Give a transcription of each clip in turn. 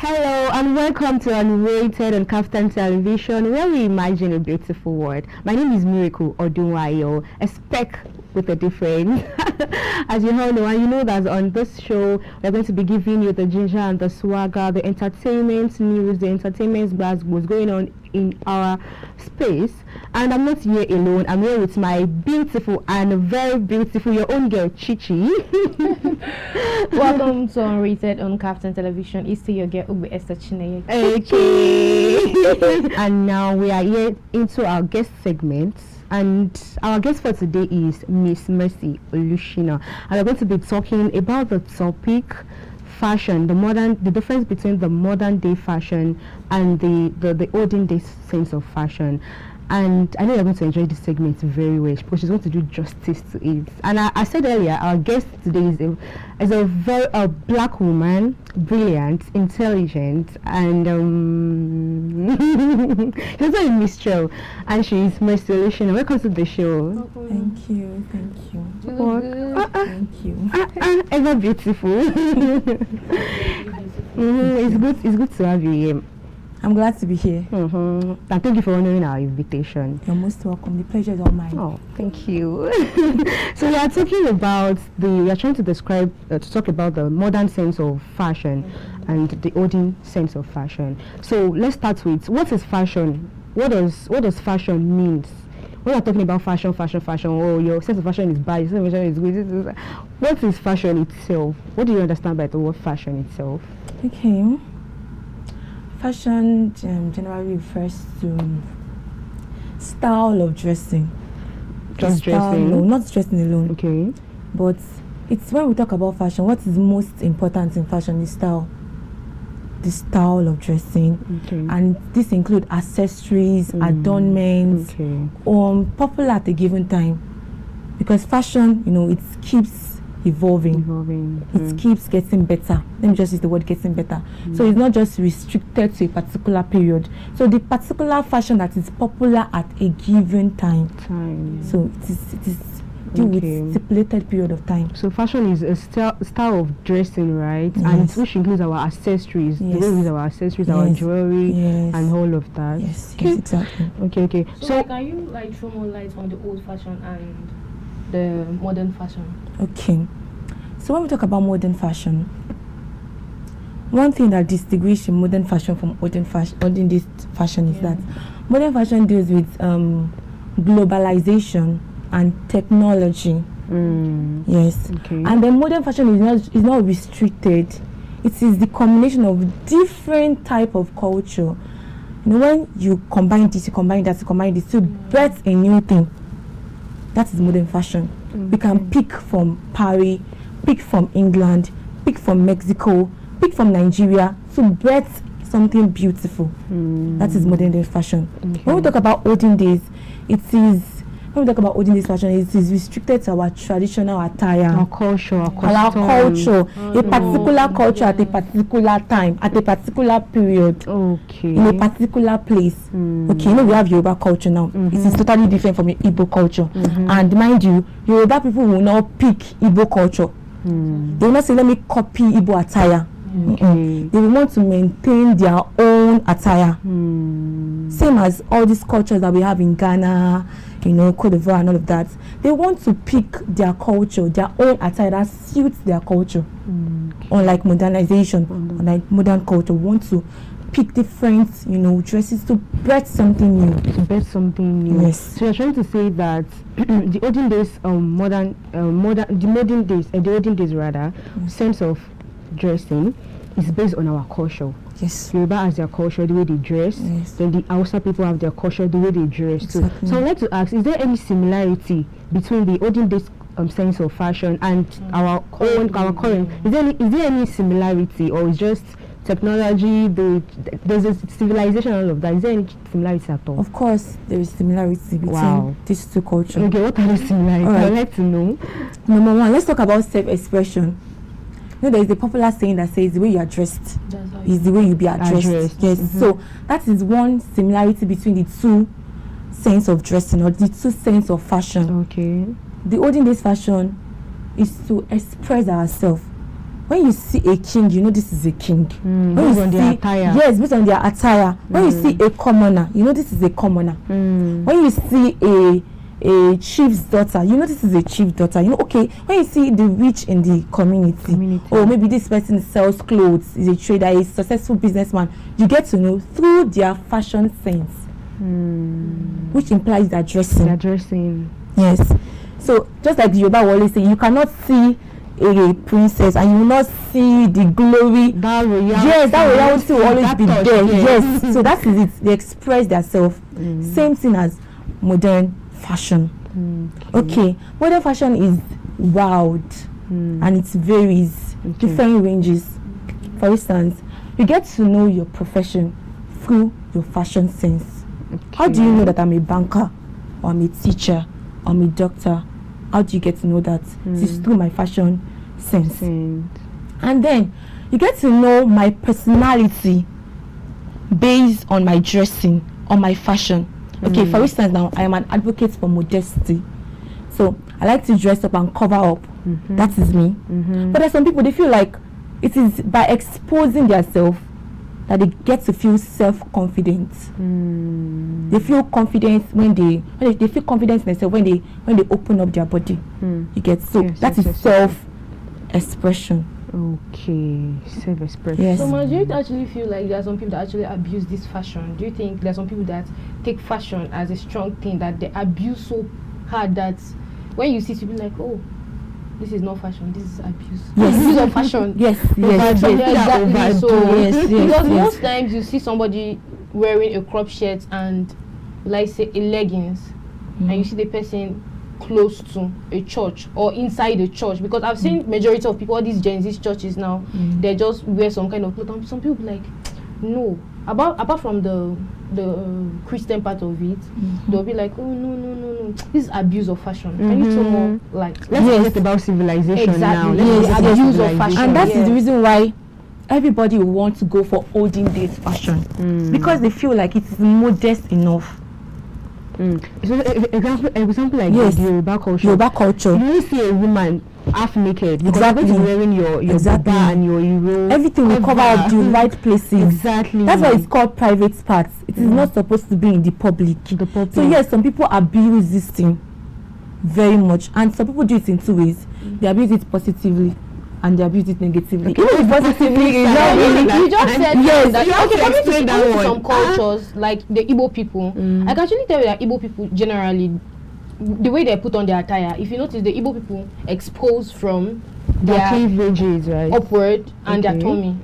Hello and welcome to Unrated on KAFTAN television, where we imagine a beautiful world. My name is Miracle Odunwayo, a speck with a difference. As you all know, and you know that on this show, we're going to be giving you the ginger and the swagger, the entertainment news, the entertainment buzz was going on in our space. And I'm not here alone. I'm here with my beautiful and very beautiful, your own girl, Chichi. Welcome to Unrated on KAFTAN television. It's still your girl, Esther. Okay. And now we are here into our guest segments. And our guest for today is Miss Mercy Olushina. And we're going to be talking about the topic fashion, the difference between the modern day fashion and the olden day sense of fashion. And I know you're going to enjoy this segment very well because she's going to do justice to it. And I said earlier, our guest today is a very black woman, brilliant, intelligent, and she's also a minstrel. And she's Mercy Olushina. Welcome to the show. Thank you. Thank you. Ever beautiful. It's good to have you here. I'm glad to be here. And thank you for honoring our invitation. You're most welcome. The pleasure is all mine. Oh, thank you. So we are talking about we are trying to describe, to talk about the modern sense of fashion and the olden sense of fashion. So let's start with, what is fashion? What does fashion mean? When we're talking about fashion, oh, your sense of fashion is bad, your sense of fashion is good. What is fashion itself? What do you understand by the word fashion itself? Okay. Fashion generally refers to style of dressing. Just dressing? No, not dressing alone. Okay. But it's when we talk about fashion, what is most important in fashion is style. The style of dressing. Okay. And this includes accessories, adornments, popular at a given time. Because fashion, it keeps evolving. It keeps getting better. Let me just use the word getting better. So it's not just restricted to a particular period. So the particular fashion that is popular at a given time. So it is due with stipulated period of time. So fashion is a style of dressing, right? Yes. And which includes our accessories. Yes. The way we use our accessories, our jewelry, and all of that. Yes, exactly. Okay. So can you throw more light on the old fashion and the modern fashion? Okay. So when we talk about modern fashion, one thing that distinguishes modern fashion from olden day fashion is that modern fashion deals with globalization and technology. Yes. Okay. And then modern fashion is not restricted. It is the combination of different type of culture. When you combine this, you combine that, you combine this to birth a new thing. That is modern fashion. We can pick from Paris, pick from England, pick from Mexico, pick from Nigeria to birth something beautiful. That is modern day fashion. When we talk about olden days, fashion, it is restricted to our traditional attire, our culture, a particular culture at a particular time, at a particular period, in a particular place. Okay, we have Yoruba culture now. It is totally different from Igbo culture. And mind you, Yoruba people will not pick Igbo culture. They will not say, let me copy Igbo attire. They will want to maintain their own attire. Same as all these cultures that we have in Ghana, Cote d'Ivoire and all of that. They want to pick their culture, their own attire that suits their culture. Unlike modernization, unlike modern culture, want to pick different, dresses to birth something new. Yes. So you're trying to say that the olden days, the olden days sense of dressing is based on our culture. Yes. Yoruba has their culture, the way they dress. Yes. Then the Hausa people have their culture, the way they dress. Exactly. So I'd like to ask, is there any similarity between the olden days sense of fashion and our current? Is there any similarity, or is just technology? There's a civilization, all of that. Is there any similarity at all? Of course, there is similarity between these two cultures. Okay, what are the similarities? I'd like to know. Number one, let's talk about self-expression. There is a popular saying that says the way you are dressed is the way you be addressed. Yes. So that is one similarity between the two sense of dressing, or the two sense of fashion. Okay. The olden days fashion is to express ourselves. when you see a king, you know this is a king. Based on their attire. Yes, based on their attire. When you see a commoner, you know this is a commoner. When you see a chief's daughter, you know this is a chief's daughter. You know, okay, when you see the rich in the community, or maybe this person sells clothes, is a trader, is a successful businessman, you get to know through their fashion sense, which implies their dressing. Yes. So just like the Yoruba will always say, you cannot see a princess and you will not see the glory. That royalty will always be there. Yes. So that is it. They express themselves. Same thing as modern fashion. Okay. Modern fashion is wild and it varies, different ranges. For instance, you get to know your profession through your fashion sense. How do you know that I'm a banker, or I'm a teacher, or I'm a doctor? How do you get to know that? It's through my fashion sense. And then you get to know my personality based on my dressing, on my fashion. Okay, for instance, now I am an advocate for modesty. So I like to dress up and cover up. That is me. But there's some people, they feel like it is by exposing themselves that they get to feel self-confident. They feel confident when they feel confident in themselves when they open up their body. You get that is self-expression. Okay, self-expression. Yes. So, do you actually feel like there are some people that actually abuse this fashion? Do you think there are some people that take fashion as a strong thing, that they abuse so hard that when you see people like, oh, this is not fashion, this is abuse. Abuse of fashion. Exactly. So because most times you see somebody wearing a crop shirt and, like, say, a leggings, and you see the person close to a church or inside a church, because I've seen majority of people, all these Gen Z churches now, they just wear some kind of clothes. Some people be like, no, apart from the Christian part of it, they'll be like, oh no, this is abuse of fashion. Can you tell more, like, let's talk about civilization now. Abuse of fashion, and that is the reason why everybody will want to go for olden days fashion, because they feel like it is modest enough. So example like the Yoruba culture. You see a woman half naked because you're wearing your baba and your hero. Everything will cover up the right places. Exactly. That's why it's called private parts. It is not supposed to be in the public. So yes, some people abuse this thing very much, and some people do it in two ways. They abuse it positively and they abuse it negatively. Even positively is not really. You just said that. Okay, coming to some cultures like the Igbo people, I can actually tell you that Igbo people generally, the way they put on their attire, if you notice, the Igbo people expose from their cleavages, right, upward and their tummy.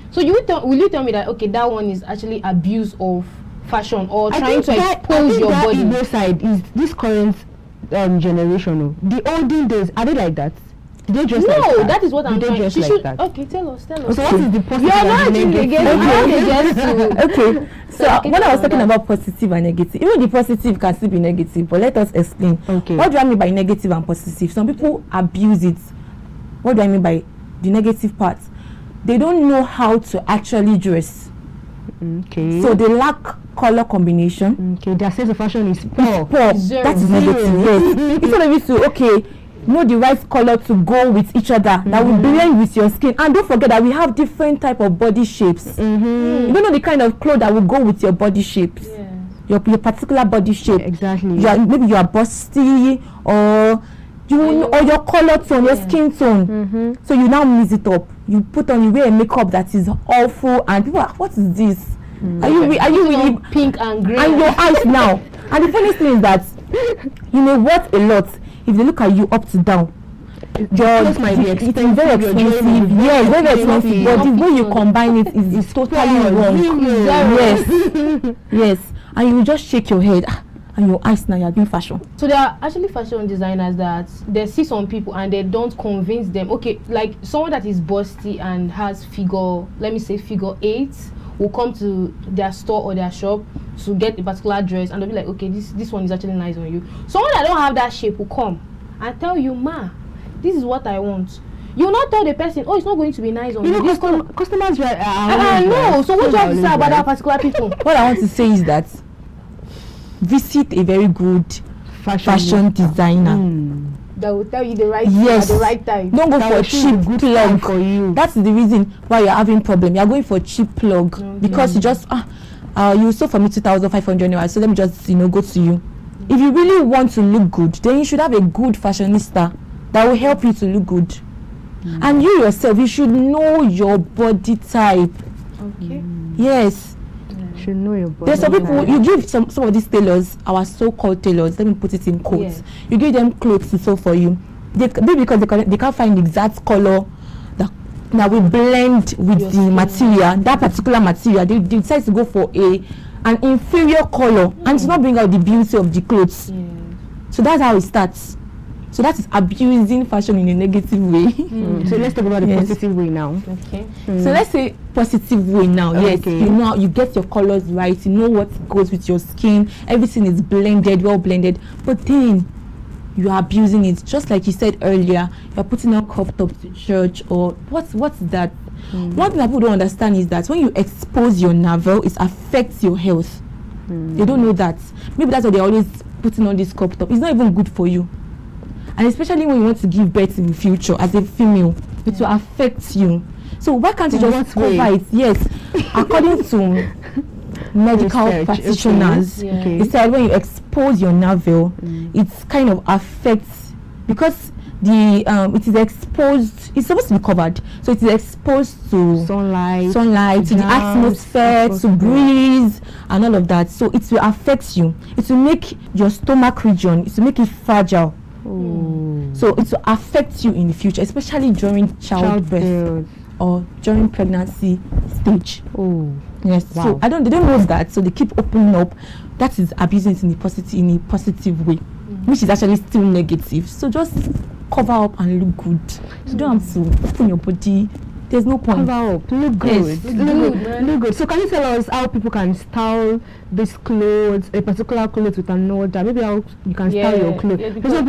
So will you tell me that, okay, that one is actually abuse of fashion or trying to expose your body? Igbo side is this current generation. The olden days, are they like that? They just no, that is what I'm trying. Just like that? Okay, tell us. So what is the positive and negative? Okay. So when I was talking about positive and negative, even the positive can still be negative, but let us explain. Okay. What do I mean by negative and positive? Some people abuse it. What do I mean by the negative part? They don't know how to actually dress. Okay. So they lack color combination. Okay. Their sense of fashion is poor. That is negative. Yes. Instead of it to know the right color to go with each other that will blend with your skin, and don't forget that we have different type of body shapes. You don't know the kind of clothes that will go with your body shapes. Your particular body shape. Exactly. Maybe you are busty, or your color tone, your skin tone. So you now mix it up. You wear a makeup that is awful, and people are, what is this? Are you really pink and green? And your eyes now. And the funny thing is that you may worth a lot if they look at you up to down. Your clothes might be expensive. It's very expensive. Yes, very expensive. But the way you combine it is totally wrong. Yes. And you just shake your head, and your eyes now, you're doing fashion. So there are actually fashion designers that they see some people and they don't convince them. Okay, like someone that is busty and has figure 8 will come to their store or their shop to get a particular dress, and they'll be like, okay, this one is actually nice on you. Someone that don't have that shape will come and tell you, ma, this is what I want. You will not tell the person, oh, it's not going to be nice on you. Customers no. So what do you have to say about that particular people? What I want to say is that visit a very good fashion designer. that will tell you the right thing Yes. at the right time. Don't go for cheap plug. for you. That's the reason why you're having problem. You're going for cheap plug because you just you sold for me 2,500 naira, so let me just go to you. If you really want to look good, then you should have a good fashionista that will help you to look good. And you yourself, you should know your body type. Okay. Yes. You should know your body. There's some people, type. you give some of these tailors, our so-called tailors, let me put it in quotes. You give them clothes to sew for you. Because they can't find the exact color that will blend with Your the skin. material, that particular material. They decide to go for an inferior color and to not bring out the beauty of the clothes. Yeah. So that's how it starts. So that is abusing fashion in a negative way. So let's talk about the positive way now. Okay. So let's say positive way now. Yes, Okay. you know, you get your colors right. You know what goes with your skin. Everything is blended, well blended. But then you are abusing it, just like you said earlier. You are putting on crop tops to church, or what's that? One thing that people don't understand is that when you expose your navel, it affects your health. They don't know that. Maybe that's why they're always putting on this crop top. It's not even good for you. And especially when you want to give birth in the future as a female, it will affect you. So why can't you just cover it? Yes, according to medical Research, practitioners, okay. they said when you expose your navel, it kind of affects, because it is exposed. It's supposed to be covered, so it is exposed to sunlight, to the atmosphere, to breeze, and all of that. So it will affect you. It will make your stomach region. It will make it fragile. So it will affect you in the future, especially during childbirth or during pregnancy stage. Yes. Wow. So they don't know that, so they keep opening up. That is abusing it in a positive way, which is actually still negative. So just cover up and look good. You don't have to open your body. There's no point. Cover up, look good. Yes. Look good. So can you tell us how people can style this clothes, a particular clothes with another? Maybe how you can style your clothes. Yeah, because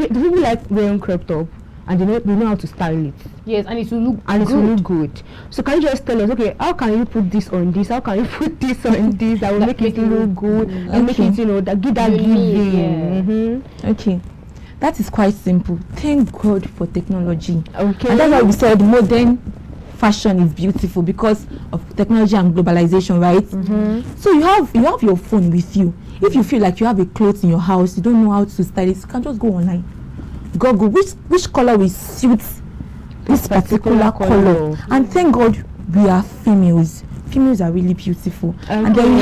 people like wearing crop top, and they know how to style it. Yes, and it will look and it will look good. So can you just tell us, okay, how can you put this on this? How can you put this on this that will make it look good and make it, that give that giving? Okay. That is quite simple. Thank God for technology. Okay. And that's why we said modern fashion is beautiful, because of technology and globalization, right? So you have your phone with you. If you feel like you have a clothes in your house, you don't know how to style it, you can just go online. Google which color will suit this particular color. And thank God we are females. Females are really beautiful. And then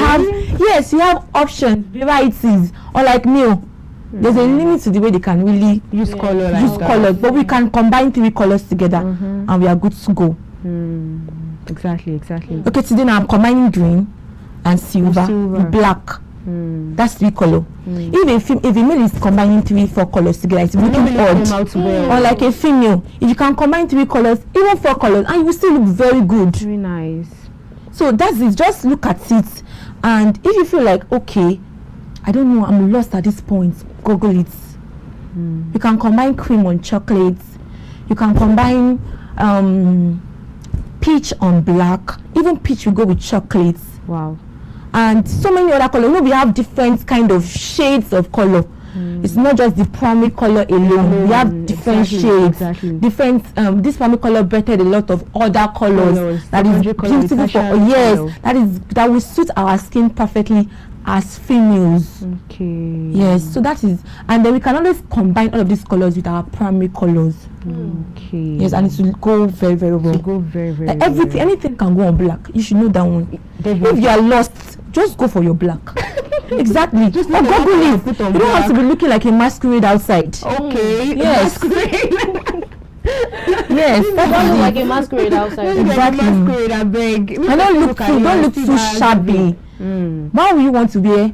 you have options, varieties, unlike male. There's a limit to the way they can really use color, but we can combine 3 colors together and we are good to go. Exactly. Okay, today now I'm combining green and silver. Black. That's 3 color. If a male is combining 3-4 colors together, it's looking odd. Or like a female, if you can combine 3 colors, even 4 colors, and you will still look very good. Very nice. So that's it. Just look at it, and if you feel like, okay, I don't know, I'm lost at this point, Google it. You can combine cream on chocolate. You can combine peach on black. Even peach will go with chocolate. Wow. And so many other colors. We have different kind of shades of color. It's not just the primary color alone. We have different shades. Different. This primary color bettered a lot of other colors that is beautiful for that will suit our skin perfectly as females. Okay. Yes. So that is, and then we can always combine all of these colors with our primary colors. Okay. Yes, and it will go very, very well. It will go very, very like everything, well. anything can go on black. You should know that one. If you are lost, just go for your black. Exactly. Just Google it. You don't have to be looking like a masquerade outside. Okay. Yes. Yes. Don't look like a masquerade outside. Exactly. Masquerade, I beg. And don't look too shabby. Why would you want to wear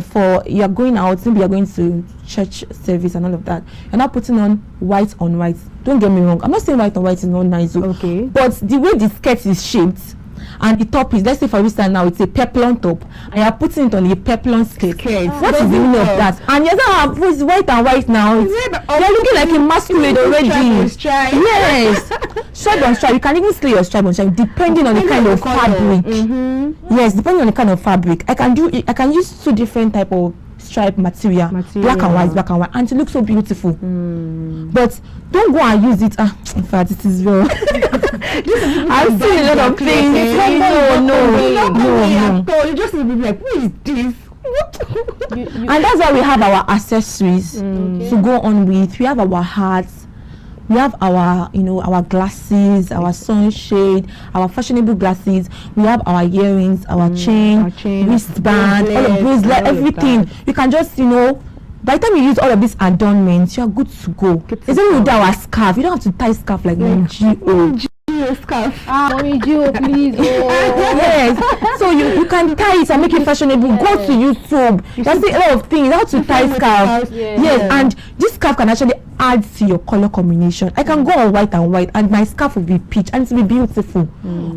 for you're going out, maybe you're going to church service and all of that, you're not putting on white on white. Don't get me wrong, I'm not saying white on white is not nice, okay, but the way the skirt is shaped and the top is, let's say for instance now it's a peplon top and you're putting it on a peplon skirt. What is the meaning of that? And you're not it's white and white now. You're looking like a masquerade already. Yes. Stripe on stripe. You can even slay your stripe on stripe depending on the kind of fabric. Yes, depending on the kind of fabric. I can use 2 different type of stripe material, black and white, and it looks so beautiful. But don't go and use it. In fact, it is real. I've seen a lot of things. No. You just be like, who is this? And that's why we have our accessories to go on with. We have our hats. We have our, our glasses, our sunshade, our fashionable glasses. We have our earrings, our chain, wristband, all of bracelet, everything. You can just, by the time you use all of these adornments, you are good to go. It's only with our scarf. You don't have to tie scarf like my scarf. Mommy Gio, please. Yes. So you can tie it and make it fashionable. Go to YouTube. That's a lot of things. How to tie scarf. Yes. And this scarf can actually add to your color combination. I can go on white and my scarf will be peach and it will be beautiful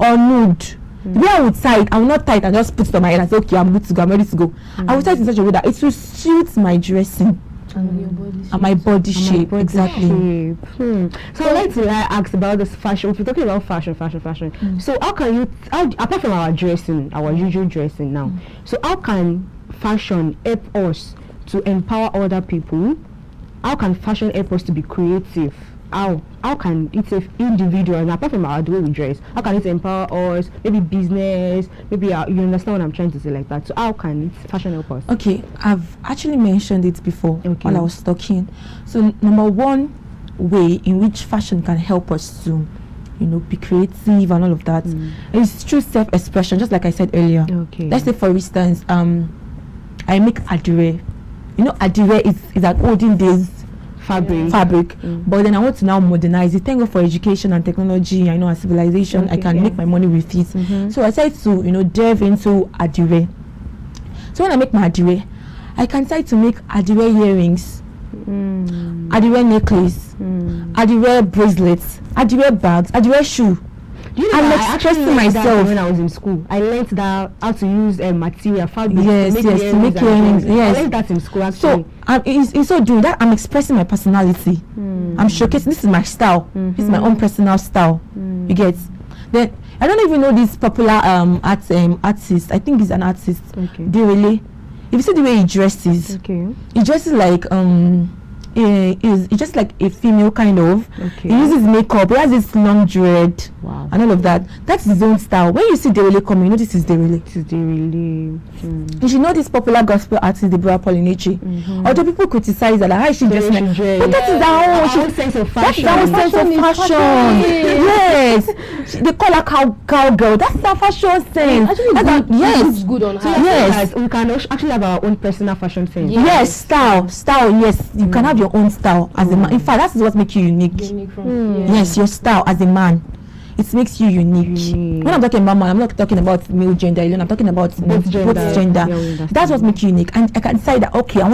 or nude. The way I would tie it, I will not tie it and just put it on my head and say, okay, I'm good to go, I'm ready to go. I will tie it in such a way that it will suit my dressing. And my body shape. Exactly. So I'd like to ask about this fashion. If we're talking about fashion. So how can you, apart from our dressing, our usual dressing now, so how can fashion help us to empower other people? How can fashion help us to be creative? How can it help individuals, apart from the way we dress, how can it empower us, maybe business, maybe you understand what I'm trying to say like that. So how can fashion help us? Okay, I've actually mentioned it before while I was talking. So number one way in which fashion can help us to be creative and all of that is through self-expression, just like I said earlier. Let's say for instance, I make adire. Adire is an olden days fabric. But then I want to now modernize it. Thank God for education and technology, and civilization. I can make my money with it. So I decided to delve into adire. So when I make my adire, I can decide to make adire earrings, adire necklace, adire bracelets, adire bags, adire shoe. I'm expressing myself. When I was in school, I learned that how to use material fabric to make earrings. I learned that in school actually. So in so doing that, I'm expressing my personality. I'm showcasing. This is my style. This is my own personal style. You get? Then I don't even know this popular artist. I think he's an artist. If you see the way he dresses, he dresses like is just like a female kind of. He uses makeup, he has this long dread and all of that. That's his own style. When you see Derele coming, this is Derele. You should know this popular gospel artist, Deborah Polinichi. Although people criticize that, how is she dressing like, but that is our own sense of fashion. That's our sense of fashion. Yes. They call her cowgirl. That's our fashion sense. Actually, yes, good on her. Yes, we can actually have our own personal fashion sense. Yes, style. Yes, you can have your own style as a man. In fact, that's what makes you unique. Yes, your style as a man. It makes you unique. When I'm talking about man, I'm not talking about male gender alone. I'm talking about both gender. That's what makes you unique. And I can decide that, okay, I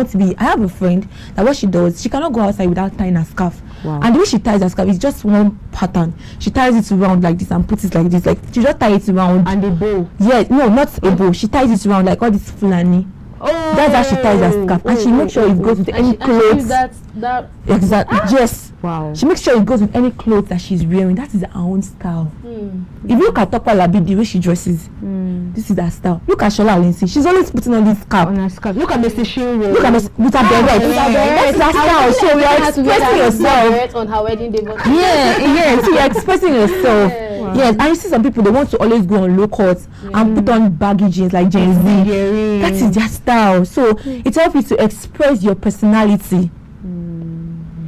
have a friend that what she does, she cannot go outside without tying a scarf. And the way she ties her scarf is just one pattern. She ties it around like this and puts it like this. Like she just ties it around. And a bow. Yes, no, not a bow. She ties it around like all this fulani. That's how she ties her scarf, and she makes sure it goes with any clothes. Exactly. Yes. Wow. She makes sure it goes with any clothes that she's wearing. That is her own style. If you look at Topa Labi, the way she dresses, this is her style. Look at Shola Lindsay. She's always putting on this scarf. Look at Mercy Olushina. Look at Mercy with her beret. That's her style. So we are expressing yourself. On her wedding day. Yes. So you are expressing yourself. Yes, and you see some people, they want to always go on low cuts and put on baggy jeans like Gen Z. That is their style. So it helps you to express your personality.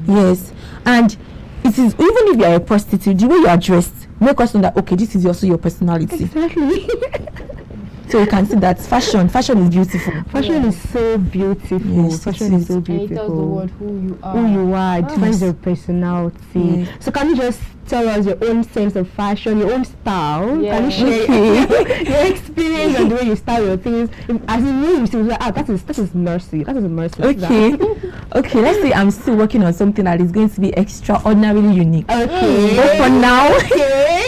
Yes, and it is, even if you are a prostitute, the way you are dressed make us know that, okay, this is also your personality. Exactly. So you can see that fashion is beautiful. Fashion is so beautiful. Yes, fashion is so beautiful. And it tells the world who you are. Who you are, defines your personality. So can you just tell us your own sense of fashion, your own style? Can you share your experience and the way you style your things? As in you see, like, that is Mercy. That is Mercy. Okay, let's say I'm still working on something that is going to be extraordinarily unique. Okay. But for now,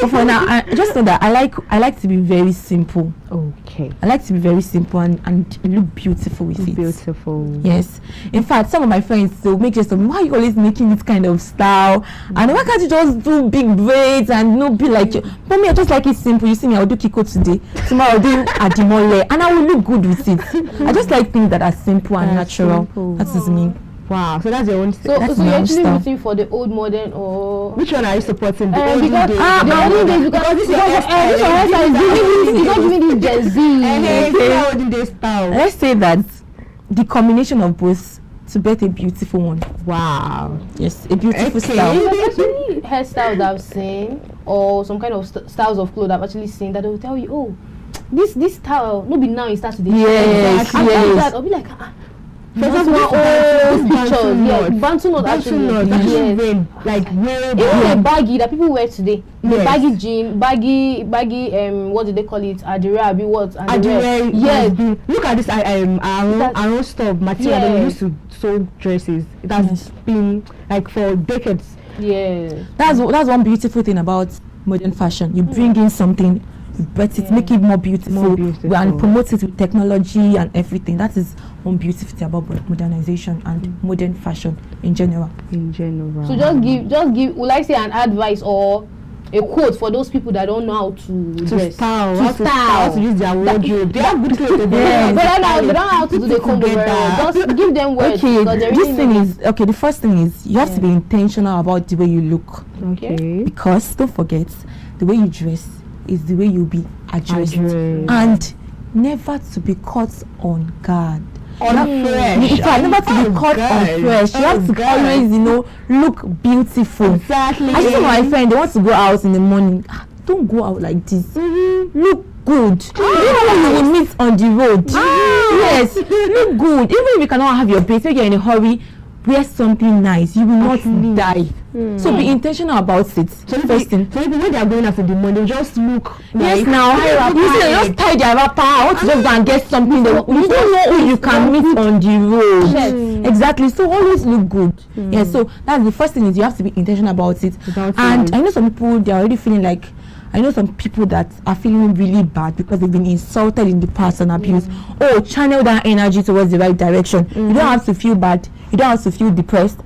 But for now, I just know that I like to be very simple. Okay. I like to be very simple and look beautiful with it. Beautiful. Yes. In fact, some of my friends will make just why are you always making this kind of style? And why can't you just do big braids and not be like you? For me, I just like it simple. You see me, I'll do Kiko today. Tomorrow I'll do Adimole, and I will look good with it. I just like things that are simple and natural. Simple. That is me. Wow, so that's your own So you're actually rooting for the old modern or which one are you supporting? The olden because days? the olden days because this is not giving this Gen Z. Olden days style. Let's say that the combination of both to get a beautiful one. Wow. Yes, a beautiful Okay. style. There's actually hairstyles that I've seen or some kind of styles of clothes I've actually seen that they will tell you, oh, this style, no be now it starts to Yes, yes. I'll be like, For example, old pictures, yeah, Bantu Bantu knot actually, yes. been like way Even the baggy that people wear today, the Yes. baggy jean, baggy, what do they call it? Adirabi, what? Adire, Yes. Look at this our own stuff material that we Yes. used to sew dresses. It has been like for decades. Yeah. That's one beautiful thing about modern fashion. You bring in something, you bet it, make it more beautiful, and promote it with technology and everything. That is one beautiful thing about modernization and modern fashion in general. So just give will I say an advice or a quote for those people that don't know how to dress, how to use their wardrobe. They have good clothes, but they don't know how to do the combo very well. Just give them words. Okay, the first thing is you have to be intentional about the way you look. Okay. Because don't forget, the way you dress is the way you'll be addressed. And never to be caught on guard. Unfresh. Never to be caught unfresh. You have to always, look beautiful. Exactly. I see my friend, they want to go out in the morning. Don't go out like this. Look good. You will meet on the road. Yes, look good. Even if you cannot have your base, if you're in a hurry, wear something nice. You will not die. So be intentional about it. So when they are going after the money, they just look. Yes, now you see, they just tie their wrapper out to just go and get something. You don't know who you can meet on the road. Yes. Exactly. So always look good. Yeah. So that's the first thing is you have to be intentional about it. I know some people they are already feeling like. I know some people that are feeling really bad because they've been insulted in the past and abused. Oh, channel that energy towards the right direction. You don't have to feel bad. You don't have to feel depressed.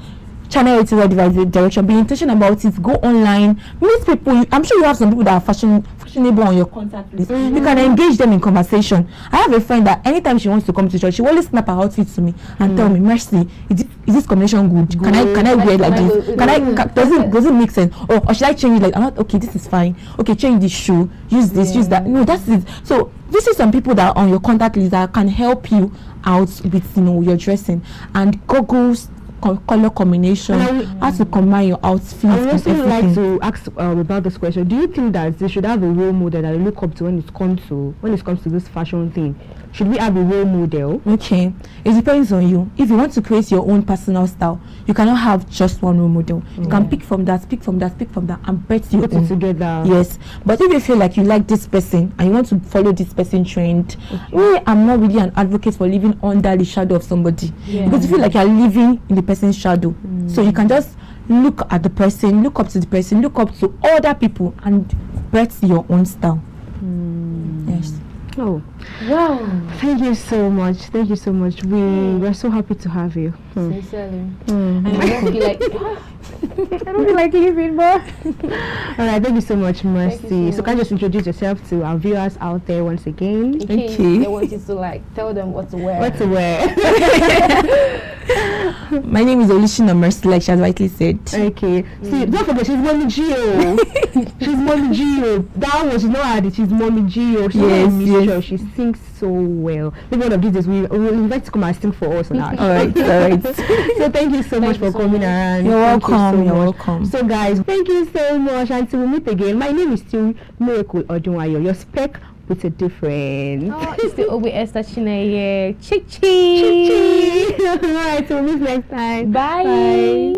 Channel it towards the right direction. Be intentional about it. Go online. Meet people. I'm sure you have some people that are fashionable on your contact list. You can engage them in conversation. I have a friend that anytime she wants to come to church, she will always snap her outfit to me and tell me, Mercy, is this combination good? Can I wear it like this? Does it make sense? Or should I change it like I'm not okay, this is fine. Okay, change this shoe, use this, use that. No, that's it. So this is some people that are on your contact list that can help you out with your dressing and goggles. Color combination, how to combine your outfit. I would also like to ask about this question. Do you think that they should have a role model that they look up to when it comes to this fashion thing? Should we have a role model? Okay, it depends on you. If you want to create your own personal style, you cannot have just one role model. You can pick from that, and bet you put it together. Yes, but if you feel like you like this person and you want to follow this person trend, I'm not really an advocate for living under the shadow of somebody because you feel like you're living in the person's shadow. So you can just look at the person, look up to the person, look up to other people, and bet your own style. Yes. Oh, wow! Thank you so much. Thank you so much. We're so happy to have you. Sincerely, and I don't feel like I don't feel like leaving, but all right. Thank you so much, Mercy. So can you just introduce yourself to our viewers out there once again? Okay. They want you to tell them what to wear. What to wear? My name is Olushina Mercy, like she has rightly said. Okay. See, don't forget, she's Mommy Gio. She's Mommy Gio. That one, she's not added. She's Mommy Gio. Yes. She sings so well. Maybe one of these days we'll invite to come and sing for us on our show. All right. So thank you so much for coming around. You're welcome. You're welcome. So guys, thank you so much. Until we meet again. My name is still Miracle Odunwayo. Your spec with a difference. Oh, it's the Obi Esther China here. Chick. All right, so we'll meet next time. Bye.